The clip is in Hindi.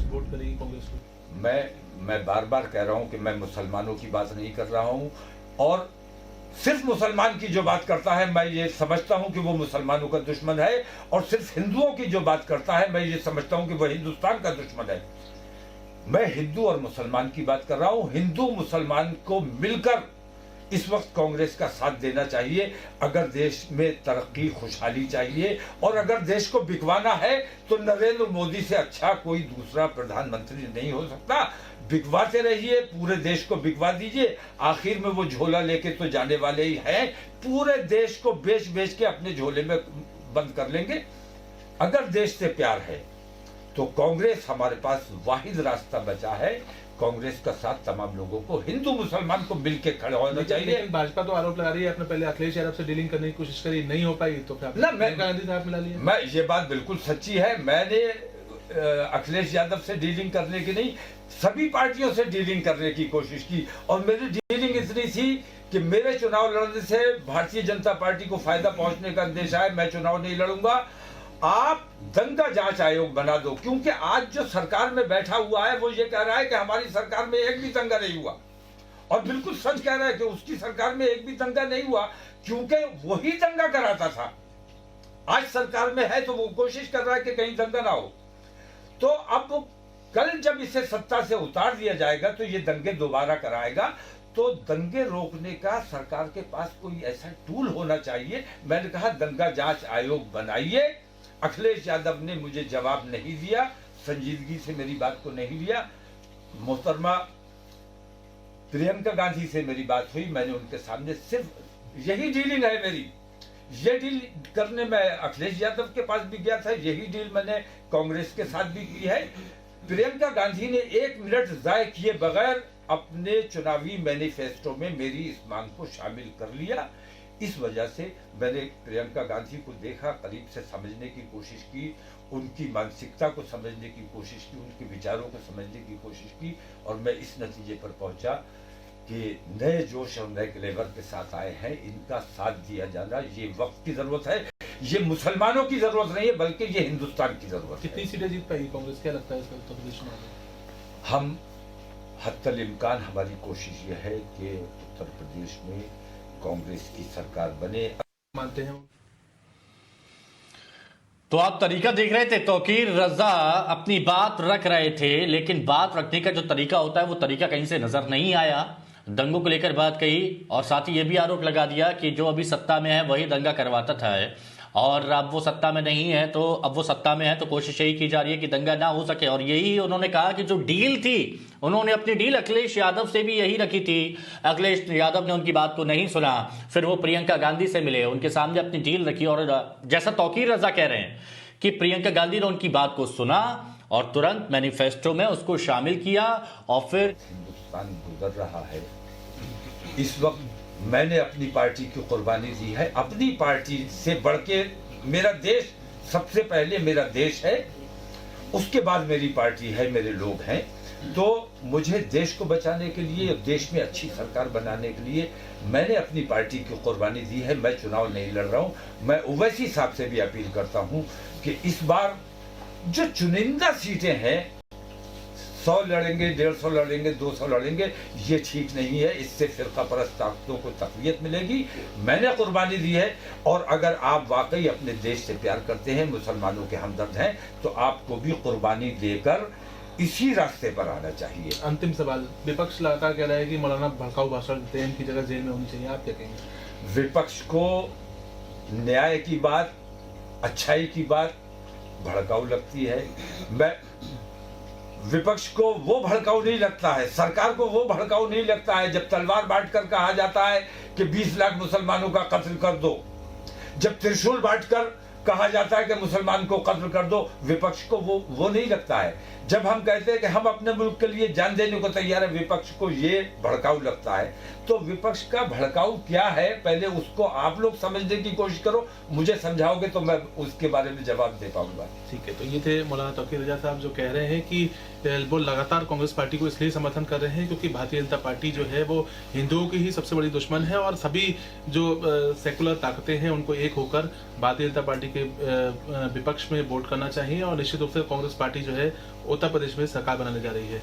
वोट करेगी कांग्रेस को? मैं बार बार कह रहा हूं कि मैं मुसलमानों की बात नहीं कर रहा हूं, और सिर्फ मुसलमान की जो बात करता है मैं ये समझता हूं कि वो मुसलमानों का दुश्मन है, और सिर्फ हिंदुओं की जो बात करता है मैं ये समझता हूं कि वो हिंदुस्तान का दुश्मन है। मैं हिंदू और मुसलमान की बात कर रहा हूं। हिंदू मुसलमान को मिलकर इस वक्त कांग्रेस का साथ देना चाहिए अगर देश में तरक्की खुशहाली चाहिए, और अगर देश को बिकवाना है तो नरेंद्र मोदी से अच्छा कोई दूसरा प्रधानमंत्री नहीं हो सकता। बिकवाते रहिए, पूरे देश को बिकवा दीजिए, आखिर में वो झोला लेके तो जाने वाले ही हैं। पूरे देश को बेच बेच के अपने झोले में बंद कर लेंगे। अगर देश से प्यार है तो कांग्रेस, हमारे पास वाहिद रास्ता बचा है। कांग्रेस का साथ तमाम लोगों को, हिंदू मुसलमान को मिलके खड़ा होना चाहिए। लेकिन भाजपा तो आरोप लगा रही है, आपने पहले अखिलेश यादव से डीलिंग करने की कोशिश करी, नहीं हो पाई, तो फिर प्रियंका गांधी साहब मिला लिया। मैं ये बात बिल्कुल सच्ची है। मैंने अखिलेश यादव से डीलिंग करने की नहीं, सभी पार्टियों से डीलिंग करने की कोशिश की, और मेरी डीलिंग इतनी थी कि मेरे चुनाव लड़ने से भारतीय जनता पार्टी को फायदा पहुंचने का अंदेशा है, मैं चुनाव नहीं लड़ूंगा। आप दंगा जांच आयोग बना दो, क्योंकि आज जो सरकार में बैठा हुआ है वो ये कह रहा है कि हमारी सरकार में एक भी दंगा नहीं हुआ, और बिल्कुल सच कह रहा है कि उसकी सरकार में एक भी दंगा नहीं हुआ, क्योंकि वही दंगा कराता था। आज सरकार में है तो वो कोशिश कर रहा है कि कहीं दंगा ना हो। तो अब कल जब इसे सत्ता से उतार दिया जाएगा तो ये दंगे दोबारा कराएगा। तो दंगे रोकने का सरकार के पास कोई ऐसा टूल होना चाहिए। मैंने कहा दंगा जांच आयोग बनाइए। अखिलेश यादव ने मुझे जवाब नहीं दिया, संजीदगी से मेरी बात को नहीं लिया। मोहतरमा प्रियंका गांधी से मेरी बात हुई, मैंने उनके सामने सिर्फ यही डीलिंग है मेरी, ये डील करने मैं अखिलेश यादव के पास भी गया था, यही डील मैंने कांग्रेस के साथ भी की है। प्रियंका गांधी ने 1 मिनट ज़ाय किए बगैर अपने चुनावी मैनिफेस्टो में मेरी इस मांग को शामिल कर लिया। इस वजह से मैंने प्रियंका गांधी को देखा, करीब से समझने की कोशिश की, उनकी मानसिकता को समझने की कोशिश की, उनके विचारों को समझने की कोशिश की, और मैं इस नतीजे पर पहुंचा कि नए जोश और नए क्लेवर के साथ आए हैं। इनका साथ दिया जाना ये वक्त की जरूरत है, ये मुसलमानों की जरूरत नहीं है, बल्कि ये हिंदुस्तान की जरूरत है। कितनी सीटें जीत पाएगी कांग्रेस, क्या लगता है इसका उत्तर प्रदेश में? हम हत्तल इम्कान, हमारी कोशिश यह है कि उत्तर प्रदेश में कांग्रेस की सरकार बने। मानते हैं तो आप तरीका देख रहे थे, तौकीर रजा अपनी बात रख रहे थे, लेकिन बात रखने का जो तरीका होता है वो तरीका कहीं से नजर नहीं आया। दंगों को लेकर बात कही, और साथ ही ये भी आरोप लगा दिया कि जो अभी सत्ता में है वही दंगा करवाता था, और अब वो सत्ता में नहीं है, तो अब वो सत्ता में है तो कोशिश यही की जा रही है कि दंगा ना हो सके। और यही उन्होंने कहा कि जो डील थी, उन्होंने अपनी डील अखिलेश यादव से भी यही रखी थी। अखिलेश यादव ने उनकी बात को नहीं सुना, फिर वो प्रियंका गांधी से मिले, उनके सामने अपनी डील रखी, और जैसा तौकीर रजा कह रहे हैं कि प्रियंका गांधी ने उनकी बात को सुना और तुरंत मैनिफेस्टो में उसको शामिल किया, और फिर हिंदुस्तान गुजर रहा है इस वक्त। मैंने अपनी पार्टी की कुर्बानी दी है, अपनी पार्टी से बढ़ के मेरा देश सबसे पहले मेरा देश है, उसके बाद मेरी पार्टी है, मेरे लोग हैं। तो मुझे देश को बचाने के लिए, देश में अच्छी सरकार बनाने के लिए मैंने अपनी पार्टी की कुर्बानी दी है। मैं चुनाव नहीं लड़ रहा हूं। मैं ओवैसी साहब से भी अपील करता हूं कि इस बार जो चुनिंदा सीटें हैं, 100 लड़ेंगे, 150 लड़ेंगे, 200 लड़ेंगे, ये ठीक नहीं है। इससे फिरका परस्त ताकतों को तक़वियत मिलेगी। मैंने कुर्बानी दी है, और अगर आप वाकई अपने देश से प्यार करते हैं, मुसलमानों के हमदर्द हैं, तो आपको भी कुर्बानी देकर इसी रास्ते पर आना चाहिए। अंतिम सवाल, विपक्ष लगातार कह रहा है कि मौलाना भड़काऊ भाषण देते हैं, इनकी जगह जेल में होनी चाहिए, आप क्या कहेंगे? विपक्ष को न्याय की बात, अच्छाई की बात भड़काऊ लगती है। मैं विपक्ष को वो भड़काऊ नहीं लगता है, सरकार को वो भड़काऊ नहीं लगता है जब तलवार बांटकर कहा जाता है कि 20 लाख मुसलमानों का कत्ल कर दो, जब त्रिशूल बांटकर कहा जाता है कि मुसलमान को कत्ल कर दो। विपक्ष को वो नहीं लगता है। जब हम कहते हैं कि हम अपने मुल्क के लिए जान देने को तैयार है, विपक्ष को ये भड़काऊ लगता है। तो विपक्ष का भड़काऊ क्या है, पहले उसको आप लोग समझने की कोशिश करो। मुझे समझाओगे तो मैं उसके बारे में जवाब दे पाऊंगा। ठीक है, तो ये थे मौलाना तौकीर रजा साहब, जो कह रहे हैं कि वो लगातार कांग्रेस पार्टी को इसलिए समर्थन कर रहे हैं क्योंकि भारतीय जनता पार्टी जो है वो हिंदुओं की ही सबसे बड़ी दुश्मन है, और सभी जो सेकुलर ताकतें हैं उनको एक होकर भारतीय जनता पार्टी के विपक्ष में वोट करना चाहिए और निश्चित रूप से कांग्रेस पार्टी जो है उत्तर प्रदेश में सरकार बनाने जा रही है।